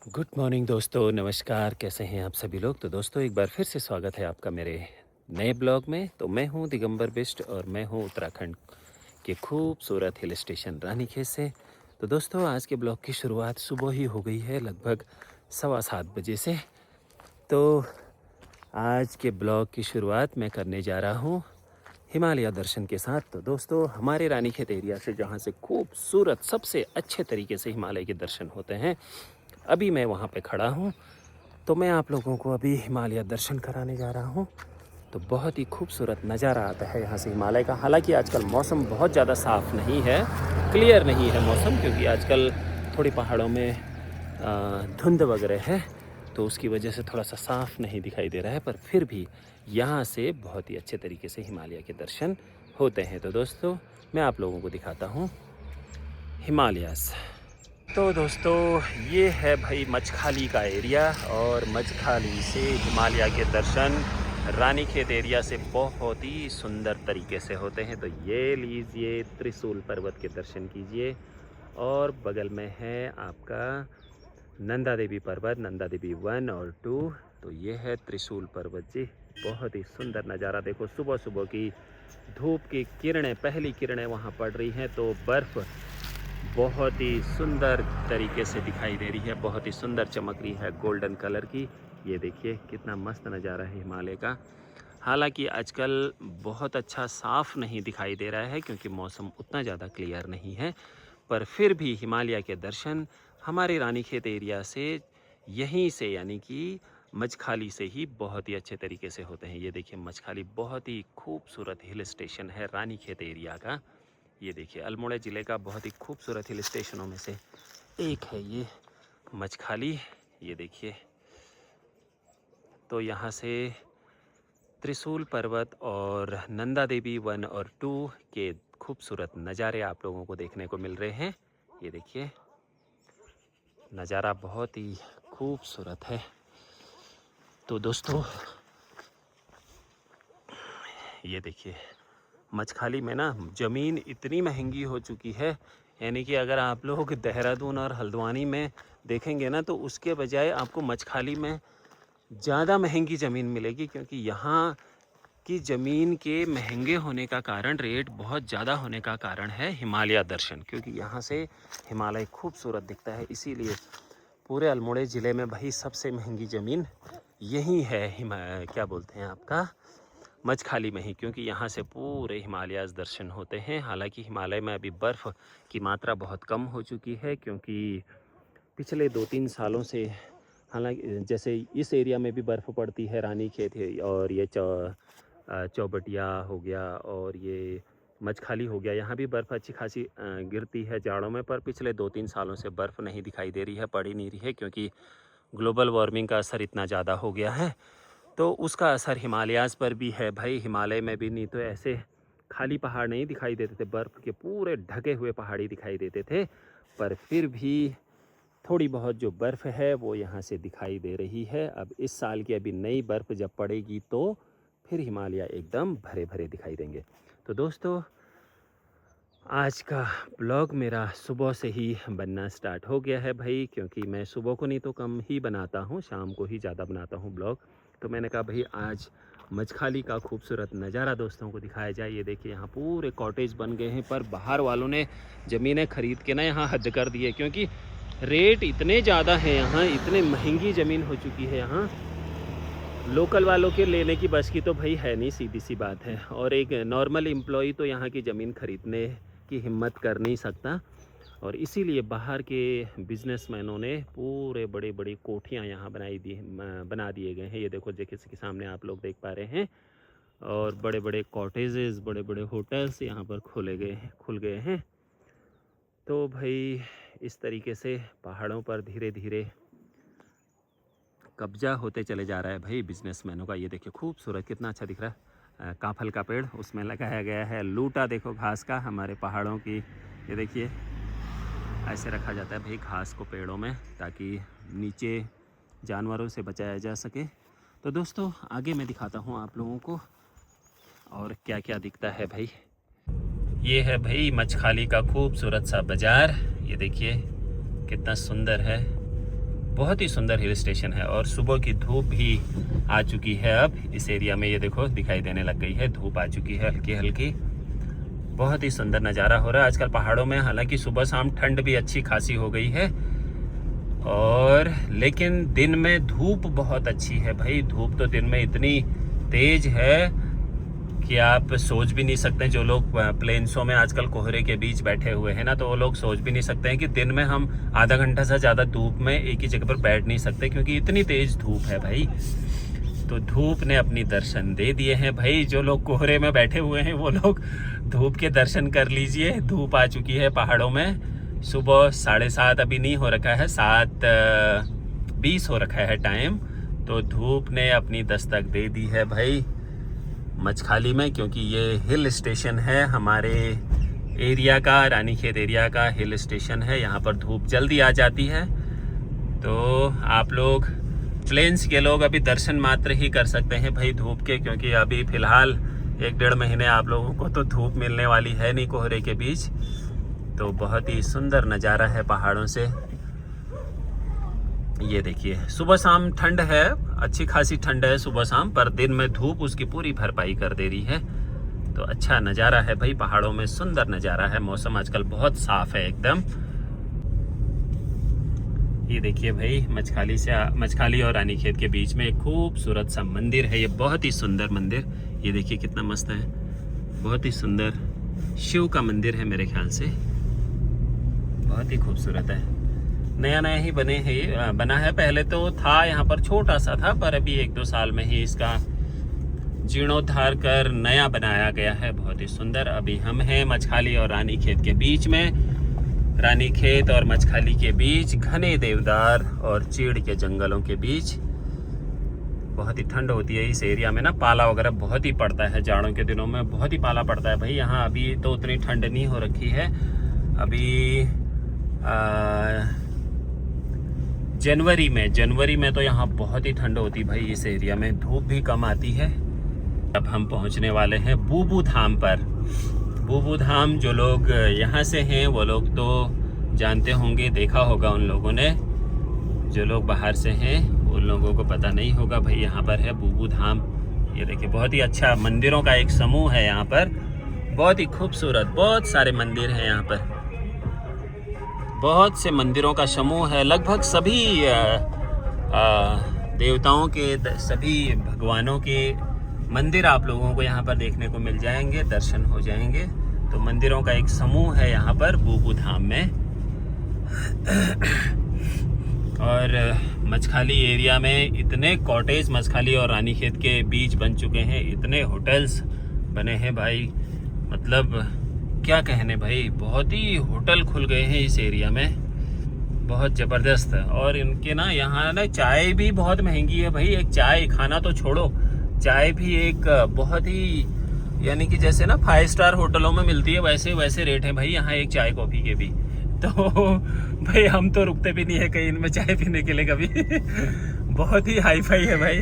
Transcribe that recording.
Good morning दोस्तों, नमस्कार। कैसे हैं आप सभी लोग। तो दोस्तों एक बार फिर से स्वागत है आपका मेरे नए ब्लॉग में। तो मैं हूं दिगंबर बिष्ट और मैं हूं उत्तराखंड के खूबसूरत हिल स्टेशन रानीखेत से। तो दोस्तों आज के ब्लॉग की शुरुआत सुबह ही हो गई है, लगभग 7:15 बजे से। तो आज के ब्लॉग की शुरुआत मैं करने जा रहा हूं हिमालय दर्शन के साथ। तो दोस्तों हमारे रानीखेत एरिया से जहां से खूबसूरत सबसे अच्छे तरीके से हिमालय के दर्शन होते हैं, अभी मैं वहां पे खड़ा हूं। तो मैं आप लोगों को अभी हिमालय दर्शन कराने जा रहा हूं। तो बहुत ही खूबसूरत नज़ारा आता है यहाँ से हिमालय का। हालांकि आजकल मौसम बहुत ज़्यादा साफ़ नहीं है, क्लियर नहीं है मौसम, क्योंकि आजकल थोड़ी पहाड़ों में धुंध वगैरह है, तो उसकी वजह से थोड़ा सा साफ़ नहीं दिखाई दे रहा है। पर फिर भी यहाँ से बहुत ही अच्छे तरीके से हिमालय के दर्शन होते हैं। तो दोस्तों मैं आप लोगों को दिखाता हूँ हिमालयाज़। तो दोस्तों ये है भाई मचखाली का एरिया, और मचखाली से हिमालय के दर्शन रानीखेत एरिया से बहुत ही सुंदर तरीके से होते हैं। तो ये लीजिए त्रिशूल पर्वत के दर्शन कीजिए, और बगल में है आपका नंदा देवी पर्वत, नंदा देवी 1 और 2। तो ये है त्रिशूल पर्वत जी। बहुत ही सुंदर नज़ारा देखो, सुबह सुबह की धूप की किरणें, पहली किरणें वहाँ पड़ रही हैं, तो बर्फ़ बहुत ही सुंदर तरीके से दिखाई दे रही है, बहुत ही सुंदर चमक रही है गोल्डन कलर की। ये देखिए कितना मस्त नज़ारा है हिमालय का। हालांकि आजकल बहुत अच्छा साफ़ नहीं दिखाई दे रहा है, क्योंकि मौसम उतना ज़्यादा क्लियर नहीं है। पर फिर भी हिमालय के दर्शन हमारे रानीखेत एरिया से, यहीं से यानी कि मचखाली से ही बहुत ही अच्छे तरीके से होते हैं। ये देखिए मचखाली बहुत ही खूबसूरत हिल स्टेशन है रानीखेत एरिया का। ये देखिए अल्मोड़ा ज़िले का बहुत ही खूबसूरत हिल स्टेशनों में से एक है ये मचखाली। ये देखिए, तो यहाँ से त्रिशूल पर्वत और नंदा देवी 1 और 2 के खूबसूरत नज़ारे आप लोगों को देखने को मिल रहे हैं। ये देखिए नज़ारा बहुत ही खूबसूरत है। तो दोस्तों ये देखिए मचखाली में ना ज़मीन इतनी महंगी हो चुकी है, यानी कि अगर आप लोग देहरादून और हल्द्वानी में देखेंगे ना, तो उसके बजाय आपको मचखाली में ज़्यादा महंगी ज़मीन मिलेगी। क्योंकि यहाँ की ज़मीन के महंगे होने का कारण, रेट बहुत ज़्यादा होने का कारण है हिमालय दर्शन। क्योंकि यहाँ से हिमालय खूबसूरत दिखता है, इसीलिए पूरे अल्मोड़ा ज़िले में भाई सबसे महंगी ज़मीन यही है, क्या बोलते हैं आपका, मचखाली में ही। क्योंकि यहाँ से पूरे हिमालयाज़ दर्शन होते हैं। हालांकि हिमालय में अभी बर्फ़ की मात्रा बहुत कम हो चुकी है, क्योंकि पिछले 2-3 सालों से, हालांकि जैसे इस एरिया में भी बर्फ़ पड़ती है, रानीखेत है और ये चौबटिया हो गया और ये मचखाली हो गया, यहाँ भी बर्फ़ अच्छी खासी गिरती है जाड़ों में। पर पिछले 2-3 सालों से बर्फ़ नहीं दिखाई दे रही है, पड़ ही नहीं रही है, क्योंकि ग्लोबल वार्मिंग का असर इतना ज़्यादा हो गया है। तो उसका असर हिमालयाज़ पर भी है भाई। हिमालय में भी नहीं तो ऐसे खाली पहाड़ नहीं दिखाई देते थे, बर्फ़ के पूरे ढके हुए पहाड़ी दिखाई देते थे। पर फिर भी थोड़ी बहुत जो बर्फ़ है वो यहाँ से दिखाई दे रही है। अब इस साल की अभी नई बर्फ़ जब पड़ेगी तो फिर हिमालय एकदम भरे भरे दिखाई देंगे। तो दोस्तों आज का ब्लॉग मेरा सुबह से ही बनना स्टार्ट हो गया है भाई, क्योंकि मैं सुबह को नहीं तो कम ही बनाता हूँ, शाम को ही ज़्यादा बनाता हूँ ब्लॉग। तो मैंने कहा भाई आज मचखाली का खूबसूरत नज़ारा दोस्तों को दिखाया जाए। ये देखिए यहाँ पूरे कॉटेज बन गए हैं, पर बाहर वालों ने ज़मीनें ख़रीद के ना यहाँ हद कर दी है, क्योंकि रेट इतने ज़्यादा हैं यहाँ, इतने महंगी ज़मीन हो चुकी है यहाँ। लोकल वालों के लेने की बस की तो भाई है नहीं, सीधी सी बात है। और एक नॉर्मल एम्प्लॉई तो यहाँ की ज़मीन ख़रीदने की हिम्मत कर नहीं सकता, और इसीलिए बाहर के बिजनेसमैनों ने पूरे बड़े बड़ी कोठियाँ यहाँ बना दिए गए हैं। ये देखो जैसे कि सामने आप लोग देख पा रहे हैं, और बड़े बड़े कॉटेजेस, बड़े बड़े होटल्स यहाँ पर खुल गए हैं। तो भाई इस तरीके से पहाड़ों पर धीरे धीरे कब्जा होते चले जा रहा है भाई बिजनेसमैनों का। ये देखिए खूबसूरत, कितना अच्छा दिख रहा है। काफल का पेड़ उसमें लगाया गया है, लूटा देखो घास का हमारे पहाड़ों की। ये देखिए ऐसे रखा जाता है भाई घास को पेड़ों में, ताकि नीचे जानवरों से बचाया जा सके। तो दोस्तों आगे मैं दिखाता हूँ आप लोगों को और क्या क्या दिखता है भाई। ये है भाई मचखाली का खूबसूरत सा बाज़ार। ये देखिए कितना सुंदर है। बहुत ही सुंदर हिल स्टेशन है। और सुबह की धूप भी आ चुकी है अब इस एरिया में, ये देखो दिखाई देने लग गई है, धूप आ चुकी है हल्की हल्की। बहुत ही सुंदर नज़ारा हो रहा है आजकल पहाड़ों में। हालांकि सुबह शाम ठंड भी अच्छी खासी हो गई है, और लेकिन दिन में धूप बहुत अच्छी है भाई। धूप तो दिन में इतनी तेज है कि आप सोच भी नहीं सकते। जो लोग प्लेन्सों में आजकल कोहरे के बीच बैठे हुए हैं ना, तो वो लोग सोच भी नहीं सकते हैं कि दिन में हम आधा घंटा से ज़्यादा धूप में एक ही जगह पर बैठ नहीं सकते, क्योंकि इतनी तेज़ धूप है भाई। तो धूप ने अपनी दर्शन दे दिए हैं भाई। जो लोग कोहरे में बैठे हुए हैं वो लोग धूप के दर्शन कर लीजिए। धूप आ चुकी है पहाड़ों में। सुबह 7:30 अभी नहीं हो रखा है, 7:20 हो रखा है टाइम। तो धूप ने अपनी दस्तक दे दी है भाई मचखाली में, क्योंकि ये हिल स्टेशन है हमारे एरिया का, रानीखेत एरिया का हिल स्टेशन है। यहाँ पर धूप जल्दी आ जाती है। तो आप लोग प्लेन्स के लोग अभी दर्शन मात्र ही कर सकते हैं भाई धूप के, क्योंकि अभी फ़िलहाल 1-1.5 महीने आप लोगों को तो धूप मिलने वाली है नहीं कोहरे के बीच। तो बहुत ही सुंदर नज़ारा है पहाड़ों से। ये देखिए सुबह शाम ठंड है, अच्छी खासी ठंड है सुबह शाम, पर दिन में धूप उसकी पूरी भरपाई कर दे रही है। तो अच्छा नज़ारा है भाई पहाड़ों में, सुंदर नज़ारा है। मौसम आजकल बहुत साफ़ है एकदम। ये देखिए भाई मचखाली और रानीखेत के बीच में एक खूबसूरत सा मंदिर है। ये बहुत ही सुंदर मंदिर, ये देखिए कितना मस्त है। बहुत ही सुंदर शिव का मंदिर है मेरे ख्याल से, बहुत ही खूबसूरत है। नया नया ही बना है। पहले तो था यहाँ पर, छोटा सा था, पर अभी 1-2 साल में ही इसका जीर्णोद्धार कर नया बनाया गया है। बहुत ही सुंदर। अभी हम हैं मचखाली और रानीखेत के बीच में। रानीखेत और मचखाली के बीच घने देवदार और चीड़ के जंगलों के बीच। बहुत ही ठंड होती है इस एरिया में ना, पाला वगैरह बहुत ही पड़ता है जाड़ों के दिनों में, बहुत ही पाला पड़ता है भाई यहाँ। अभी तो उतनी ठंड नहीं हो रखी है। अभी जनवरी में तो यहाँ बहुत ही ठंड होती भाई इस एरिया में, धूप भी कम आती है। अब हम पहुँचने वाले हैं बूबू धाम पर। बूबू धाम जो लोग यहाँ से हैं वो लोग तो जानते होंगे, देखा होगा उन लोगों ने। जो लोग बाहर से हैं उन लोगों को पता नहीं होगा भाई यहाँ पर है बूबू धाम। ये देखिए बहुत ही अच्छा मंदिरों का एक समूह है यहाँ पर, बहुत ही खूबसूरत। बहुत सारे मंदिर हैं यहाँ पर, बहुत से मंदिरों का समूह है। लगभग सभी देवताओं के, सभी भगवानों के मंदिर आप लोगों को यहाँ पर देखने को मिल जाएंगे, दर्शन हो जाएंगे। तो मंदिरों का एक समूह है यहाँ पर बूबू धाम में। और मचखाली एरिया में इतने कॉटेज मचखाली और रानीखेत के बीच बन चुके हैं, इतने होटल्स बने हैं भाई, मतलब क्या कहने भाई। बहुत ही होटल खुल गए हैं इस एरिया में, बहुत ज़बरदस्त। और इनके ना यहाँ ना चाय भी बहुत महंगी है भाई। एक चाय खाना तो छोड़ो, चाय भी एक बहुत ही, यानी कि जैसे ना 5 स्टार होटलों में मिलती है वैसे रेट हैं भाई यहाँ एक चाय कॉफ़ी के भी। तो भाई हम तो रुकते भी नहीं है कहीं इनमें चाय पीने के लिए कभी। बहुत ही हाई फाई है भाई।